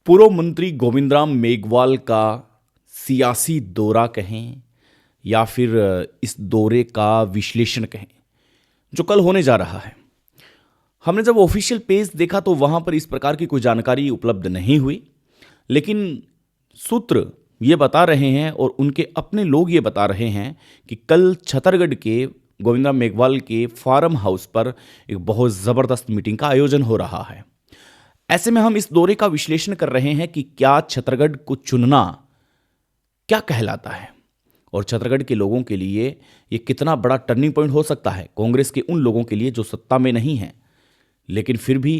पूर्व मंत्री गोविंदराम मेघवाल का सियासी दौरा कहें या फिर इस दौरे का विश्लेषण कहें जो कल होने जा रहा है। हमने जब ऑफिशियल पेज देखा तो वहां पर इस प्रकार की कोई जानकारी उपलब्ध नहीं हुई, लेकिन सूत्र ये बता रहे हैं और उनके अपने लोग ये बता रहे हैं कि कल छतरगढ़ के गोविंदराम मेघवाल के फार्म हाउस पर एक बहुत ज़बरदस्त मीटिंग का आयोजन हो रहा है। ऐसे में हम इस दौरे का विश्लेषण कर रहे हैं कि क्या छतरगढ़ को चुनना क्या कहलाता है और छतरगढ़ के लोगों के लिए ये कितना बड़ा टर्निंग पॉइंट हो सकता है, कांग्रेस के उन लोगों के लिए जो सत्ता में नहीं हैं लेकिन फिर भी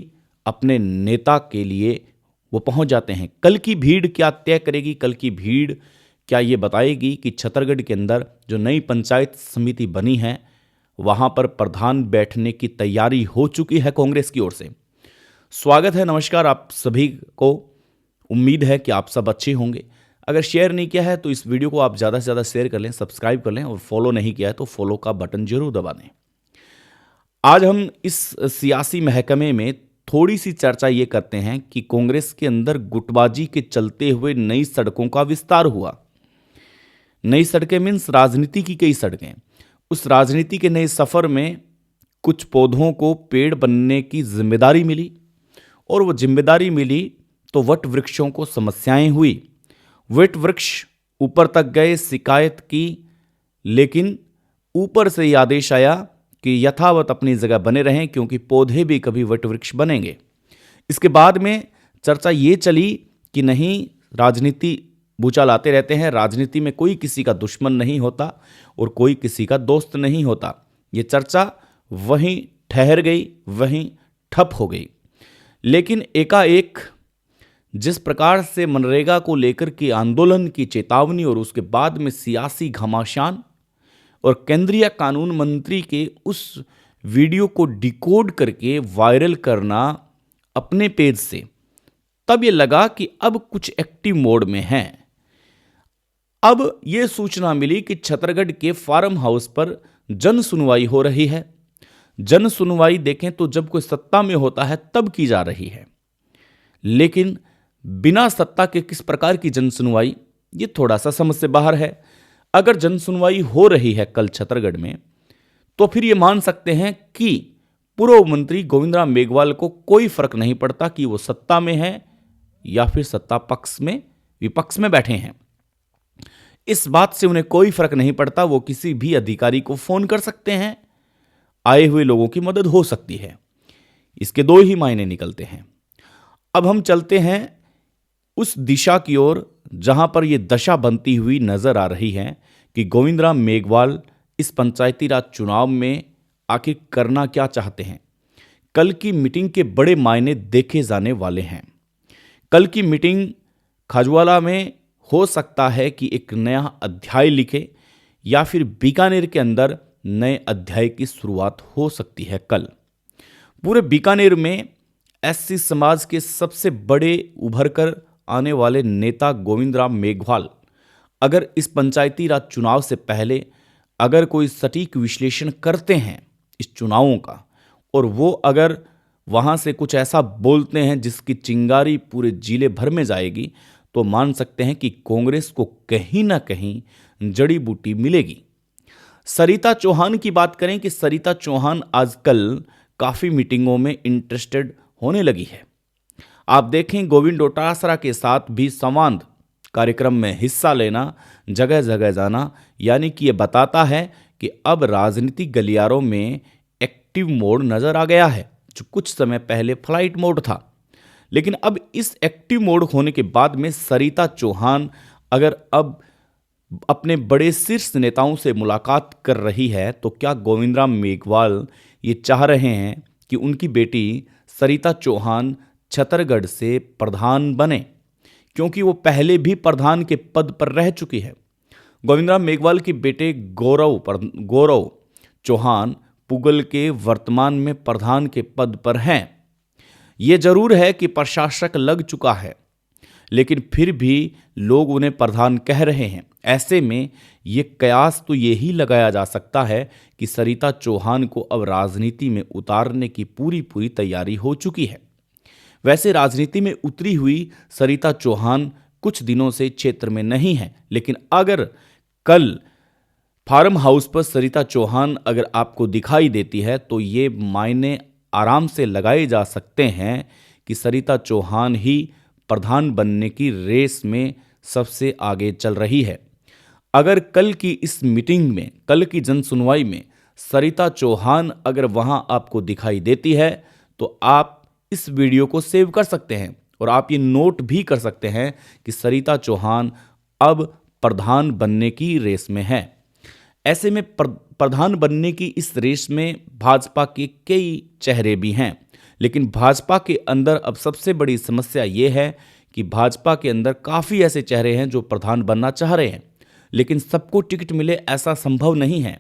अपने नेता के लिए वो पहुंच जाते हैं। कल की भीड़ क्या तय करेगी, कल की भीड़ क्या ये बताएगी कि छतरगढ़ के अंदर जो नई पंचायत समिति बनी है वहां पर प्रधान बैठने की तैयारी हो चुकी है कांग्रेस की ओर से। स्वागत है, नमस्कार आप सभी को। उम्मीद है कि आप सब अच्छे होंगे। अगर शेयर नहीं किया है तो इस वीडियो को आप ज़्यादा से ज़्यादा शेयर कर लें, सब्सक्राइब कर लें और फॉलो नहीं किया है तो फॉलो का बटन जरूर दबा दें। आज हम इस सियासी महकमे में थोड़ी सी चर्चा ये करते हैं कि कांग्रेस के अंदर गुटबाजी के चलते हुए नई सड़कों का विस्तार हुआ। नई सड़कें मीन्स राजनीति की कई सड़कें। उस राजनीति के नए सफ़र में कुछ पौधों को पेड़ बनने की जिम्मेदारी मिली और वो जिम्मेदारी मिली तो वट वृक्षों को समस्याएं हुई। वट वृक्ष ऊपर तक गए, शिकायत की, लेकिन ऊपर से ही आदेश आया कि यथावत अपनी जगह बने रहें क्योंकि पौधे भी कभी वट वृक्ष बनेंगे। इसके बाद में चर्चा ये चली कि नहीं, राजनीति भूचाल आते रहते हैं, राजनीति में कोई किसी का दुश्मन नहीं होता और कोई किसी का दोस्त नहीं होता। ये चर्चा वहीं ठहर गई, वहीं ठप हो गई। लेकिन एकाएक जिस प्रकार से मनरेगा को लेकर के आंदोलन की चेतावनी और उसके बाद में सियासी घमासान और केंद्रीय कानून मंत्री के उस वीडियो को डिकोड करके वायरल करना अपने पेज से, तब ये लगा कि अब कुछ एक्टिव मोड में है। अब ये सूचना मिली कि छतरगढ़ के फार्म हाउस पर जन सुनवाई हो रही है। जन सुनवाई देखें तो जब कोई सत्ता में होता है तब की जा रही है, लेकिन बिना सत्ता के किस प्रकार की जन सुनवाई, ये थोड़ा सा समझ से बाहर है। अगर जन सुनवाई हो रही है कल छतरगढ़ में तो फिर ये मान सकते हैं कि पूर्व मंत्री गोविंदराम मेघवाल को कोई फर्क नहीं पड़ता कि वो सत्ता में है या फिर सत्ता पक्ष में, विपक्ष में बैठे हैं। इस बात से उन्हें कोई फर्क नहीं पड़ता। वो किसी भी अधिकारी को फोन कर सकते हैं, आए हुए लोगों की मदद हो सकती है। इसके दो ही मायने निकलते हैं। अब हम चलते हैं उस दिशा की ओर जहां पर यह दशा बनती हुई नजर आ रही है कि गोविंदराम मेघवाल इस पंचायती राज चुनाव में आखिर करना क्या चाहते हैं। कल की मीटिंग के बड़े मायने देखे जाने वाले हैं। कल की मीटिंग खाजवाला में हो सकता है कि एक नया अध्याय लिखे या फिर बीकानेर के अंदर नए अध्याय की शुरुआत हो सकती है। कल पूरे बीकानेर में एससी समाज के सबसे बड़े उभर कर आने वाले नेता गोविंदराम मेघवाल अगर इस पंचायती राज चुनाव से पहले अगर कोई सटीक विश्लेषण करते हैं इस चुनावों का और वो अगर वहां से कुछ ऐसा बोलते हैं जिसकी चिंगारी पूरे जिले भर में जाएगी तो मान सकते हैं कि कांग्रेस को कहीं ना कहीं जड़ी बूटी मिलेगी। सरिता चौहान की बात करें कि सरिता चौहान आजकल काफ़ी मीटिंगों में इंटरेस्टेड होने लगी है। आप देखें, गोविंद डोटासरा के साथ भी संवाद कार्यक्रम में हिस्सा लेना, जगह जगह जाना, यानी कि ये बताता है कि अब राजनीतिक गलियारों में एक्टिव मोड नज़र आ गया है, जो कुछ समय पहले फ्लाइट मोड था। लेकिन अब इस एक्टिव मोड होने के बाद में सरिता चौहान अगर अब अपने बड़े शीर्ष नेताओं से मुलाकात कर रही है तो क्या गोविंदराम मेघवाल ये चाह रहे हैं कि उनकी बेटी सरिता चौहान छतरगढ़ से प्रधान बने, क्योंकि वो पहले भी प्रधान के पद पर रह चुकी है। गोविंदराम मेघवाल के बेटे गौरव चौहान पुगल के वर्तमान में प्रधान के पद पर हैं। ये जरूर है कि प्रशासक लग चुका है, लेकिन फिर भी लोग उन्हें प्रधान कह रहे हैं। ऐसे में ये कयास तो यही लगाया जा सकता है कि सरिता चौहान को अब राजनीति में उतारने की पूरी तैयारी हो चुकी है। वैसे राजनीति में उतरी हुई सरिता चौहान कुछ दिनों से क्षेत्र में नहीं है, लेकिन अगर कल फार्म हाउस पर सरिता चौहान अगर आपको दिखाई देती है तो ये मायने आराम से लगाए जा सकते हैं कि सरिता चौहान ही प्रधान बनने की रेस में सबसे आगे चल रही है। अगर कल की इस मीटिंग में, कल की जनसुनवाई में सरिता चौहान अगर वहां आपको दिखाई देती है तो आप इस वीडियो को सेव कर सकते हैं और आप ये नोट भी कर सकते हैं कि सरिता चौहान अब प्रधान बनने की रेस में है। ऐसे में प्रधान बनने की इस रेस में भाजपा के कई चेहरे भी हैं, लेकिन भाजपा के अंदर अब सबसे बड़ी समस्या ये है कि भाजपा के अंदर काफ़ी ऐसे चेहरे हैं जो प्रधान बनना चाह रहे हैं, लेकिन सबको टिकट मिले ऐसा संभव नहीं है,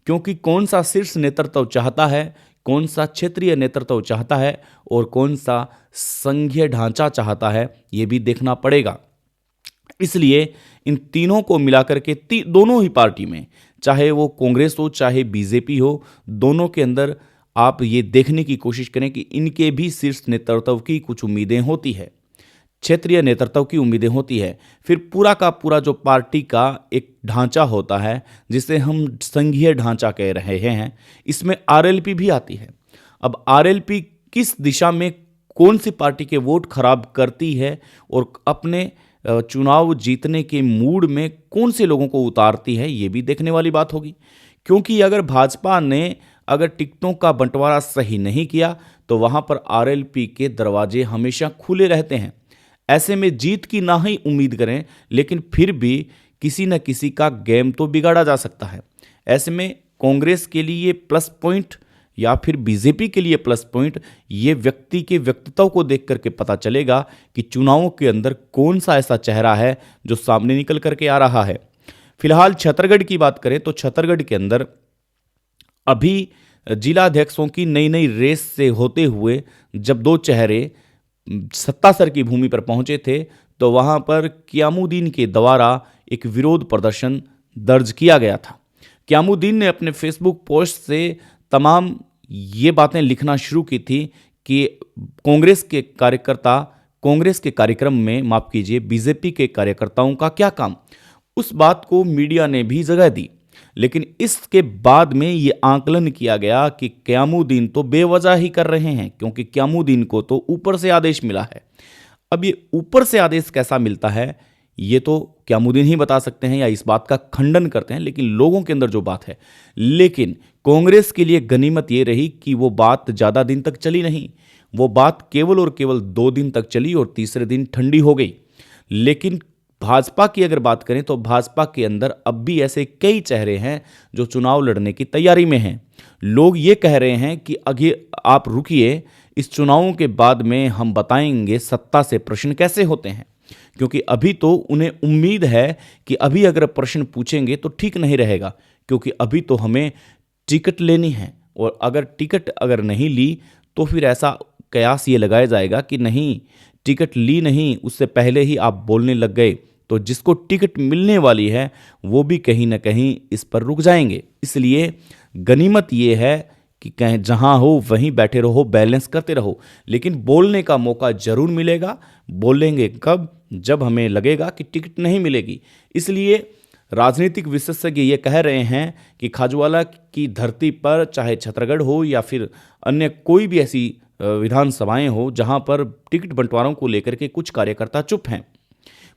क्योंकि कौन सा शीर्ष नेतृत्व चाहता है, कौन सा क्षेत्रीय नेतृत्व चाहता है और कौन सा संघीय ढांचा चाहता है, ये भी देखना पड़ेगा। इसलिए इन तीनों को मिलाकर के दोनों ही पार्टी में, चाहे वो कांग्रेस हो चाहे बीजेपी हो, दोनों के अंदर आप ये देखने की कोशिश करें कि इनके भी शीर्ष नेतृत्व की कुछ उम्मीदें होती है, क्षेत्रीय नेतृत्व की उम्मीदें होती है। फिर पूरा का पूरा जो पार्टी का एक ढांचा होता है जिसे हम संघीय ढांचा कह रहे हैं, इसमें आरएलपी भी आती है। अब आरएलपी किस दिशा में कौन सी पार्टी के वोट खराब करती है और अपने चुनाव जीतने के मूड में कौन से लोगों को उतारती है, ये भी देखने वाली बात होगी। क्योंकि अगर भाजपा ने अगर टिकटों का बंटवारा सही नहीं किया तो वहां पर आरएलपी के दरवाजे हमेशा खुले रहते हैं। ऐसे में जीत की ना ही उम्मीद करें, लेकिन फिर भी किसी न किसी का गेम तो बिगाड़ा जा सकता है। ऐसे में कांग्रेस के लिए प्लस पॉइंट या फिर बीजेपी के लिए प्लस पॉइंट, ये व्यक्ति के व्यक्तित्व को देख करके पता चलेगा कि चुनावों के अंदर कौन सा ऐसा चेहरा है जो सामने निकल करके आ रहा है। फिलहाल छत्तीसगढ़ की बात करें तो छत्तीसगढ़ के अंदर अभी जिलाध्यक्षों की नई नई रेस से होते हुए जब दो चेहरे सत्तासर की भूमि पर पहुंचे थे तो वहां पर क्यामुद्दीन के द्वारा एक विरोध प्रदर्शन दर्ज किया गया था। क्यामुद्दीन ने अपने फेसबुक पोस्ट से तमाम ये बातें लिखना शुरू की थी कि कांग्रेस के कार्यकर्ता कांग्रेस के कार्यक्रम में, माफ कीजिए, बीजेपी के कार्यकर्ताओं का क्या काम। उस बात को मीडिया ने भी जगह दी, लेकिन इसके बाद में ये आकलन किया गया कि क्यामुद्दीन तो बेवजह ही कर रहे हैं, क्योंकि क्यामुद्दीन को तो ऊपर से आदेश मिला है। अब ये ऊपर से आदेश कैसा मिलता है ये तो क्यामुद्दीन ही बता सकते हैं या इस बात का खंडन करते हैं, लेकिन लोगों के अंदर जो बात है, लेकिन कांग्रेस के लिए गनीमत ये रही कि वो बात ज़्यादा दिन तक चली नहीं। वो बात केवल और केवल 2 दिन तक चली और तीसरे दिन ठंडी हो गई। लेकिन भाजपा की अगर बात करें तो भाजपा के अंदर अब भी ऐसे कई चेहरे हैं जो चुनाव लड़ने की तैयारी में हैं। लोग ये कह रहे हैं कि आगे आप रुकिए, इस चुनावों के बाद में हम बताएंगे सत्ता से प्रश्न कैसे होते हैं, क्योंकि अभी तो उन्हें उम्मीद है कि अभी अगर प्रश्न पूछेंगे तो ठीक नहीं रहेगा, क्योंकि अभी तो हमें टिकट लेनी है और अगर टिकट अगर नहीं ली तो फिर ऐसा कयास ये लगाया जाएगा कि नहीं, टिकट ली नहीं, उससे पहले ही आप बोलने लग गए, तो जिसको टिकट मिलने वाली है वो भी कहीं ना कहीं इस पर रुक जाएंगे। इसलिए गनीमत ये है कि कहीं जहां हो वहीं बैठे रहो, बैलेंस करते रहो, लेकिन बोलने का मौका जरूर मिलेगा। बोलेंगे कब? जब हमें लगेगा कि टिकट नहीं मिलेगी। इसलिए राजनीतिक विशेषज्ञ ये कह रहे हैं कि खाजूवाला की धरती पर, चाहे छत्तीसगढ़ हो या फिर अन्य कोई भी ऐसी विधानसभाएं हो जहां पर टिकट बंटवारों को लेकर के कुछ कार्यकर्ता चुप हैं,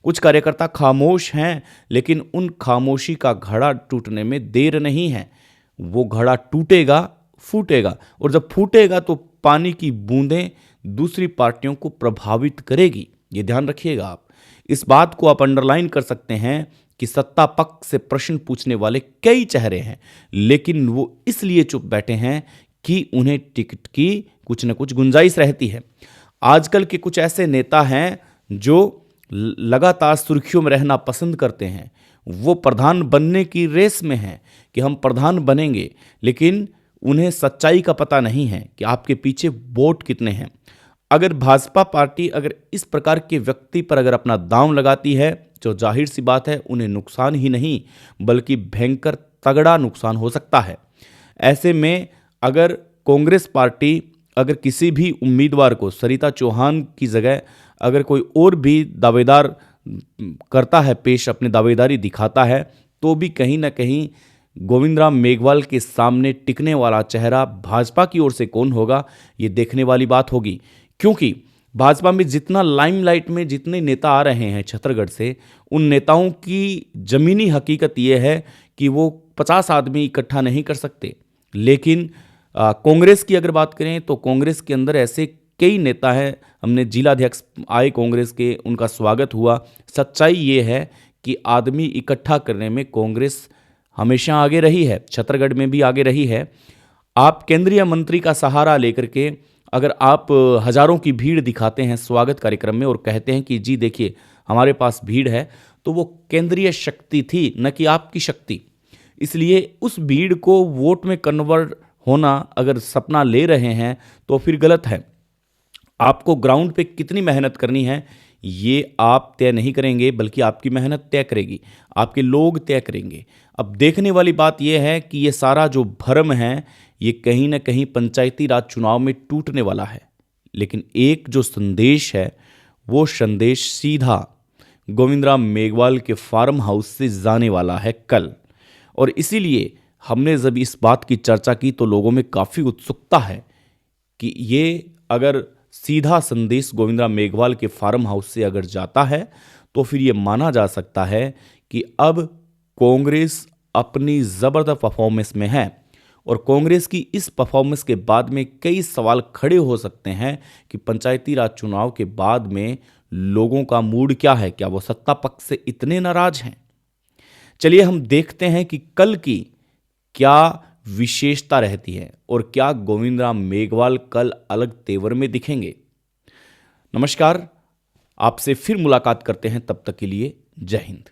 कुछ कार्यकर्ता खामोश हैं, लेकिन उन खामोशी का घड़ा टूटने में देर नहीं है। वो घड़ा टूटेगा, फूटेगा, और जब फूटेगा तो पानी की बूंदें दूसरी पार्टियों को प्रभावित करेगी। ये ध्यान रखिएगा आप। इस बात को आप अंडरलाइन कर सकते हैं कि सत्ता पक्ष से प्रश्न पूछने वाले कई चेहरे हैं, लेकिन वो इसलिए चुप बैठे हैं कि उन्हें टिकट की कुछ न कुछ गुंजाइश रहती है। आजकल के कुछ ऐसे नेता हैं जो लगातार सुर्खियों में रहना पसंद करते हैं। वो प्रधान बनने की रेस में हैं कि हम प्रधान बनेंगे, लेकिन उन्हें सच्चाई का पता नहीं है कि आपके पीछे वोट कितने हैं। अगर भाजपा पार्टी अगर इस प्रकार के व्यक्ति पर अगर अपना दांव लगाती है तो जाहिर सी बात है उन्हें नुकसान ही नहीं बल्कि भयंकर तगड़ा नुकसान हो सकता है। ऐसे में अगर कांग्रेस पार्टी अगर किसी भी उम्मीदवार को सरिता चौहान की जगह अगर कोई और भी दावेदार करता है, पेश अपनी दावेदारी दिखाता है, तो भी कहीं ना कहीं गोविंद राम मेघवाल के सामने टिकने वाला चेहरा भाजपा की ओर से कौन होगा, ये देखने वाली बात होगी। क्योंकि भाजपा में जितना लाइमलाइट में जितने नेता आ रहे हैं छत्तीसगढ़ से, उन नेताओं की जमीनी हकीकत ये है कि वो 50 आदमी इकट्ठा नहीं कर सकते। लेकिन कांग्रेस की अगर बात करें तो कांग्रेस के अंदर ऐसे कई नेता हैं। हमने जिलाध्यक्ष आए कांग्रेस के, उनका स्वागत हुआ। सच्चाई ये है कि आदमी इकट्ठा करने में कांग्रेस हमेशा आगे रही है, छत्तीसगढ़ में भी आगे रही है। आप केंद्रीय मंत्री का सहारा लेकर के अगर आप हजारों की भीड़ दिखाते हैं स्वागत कार्यक्रम में और कहते हैं कि जी देखिए हमारे पास भीड़ है, तो वो केंद्रीय शक्ति थी, न कि आपकी शक्ति। इसलिए उस भीड़ को वोट में कन्वर्ट होना अगर सपना ले रहे हैं तो फिर गलत है। आपको ग्राउंड पे कितनी मेहनत करनी है ये आप तय नहीं करेंगे, बल्कि आपकी मेहनत तय करेगी, आपके लोग तय करेंगे। अब देखने वाली बात यह है कि ये सारा जो भ्रम है ये कहीं ना कहीं पंचायती राज चुनाव में टूटने वाला है। लेकिन एक जो संदेश है वो संदेश सीधा गोविंद राम मेघवाल के फार्म हाउस से जाने वाला है कल। और इसीलिए हमने जब इस बात की चर्चा की तो लोगों में काफ़ी उत्सुकता है कि ये अगर सीधा संदेश गोविंद राम मेघवाल के फार्म हाउस से अगर जाता है तो फिर ये माना जा सकता है कि अब कांग्रेस अपनी ज़बरदस्त परफॉर्मेंस में है। और कांग्रेस की इस परफॉर्मेंस के बाद में कई सवाल खड़े हो सकते हैं कि पंचायती राज चुनाव के बाद में लोगों का मूड क्या है, क्या वो सत्ता पक्ष से इतने नाराज हैं। चलिए हम देखते हैं कि कल की क्या विशेषता रहती है और क्या गोविंद राम मेघवाल कल अलग तेवर में दिखेंगे। नमस्कार, आपसे फिर मुलाकात करते हैं, तब तक के लिए जय हिंद।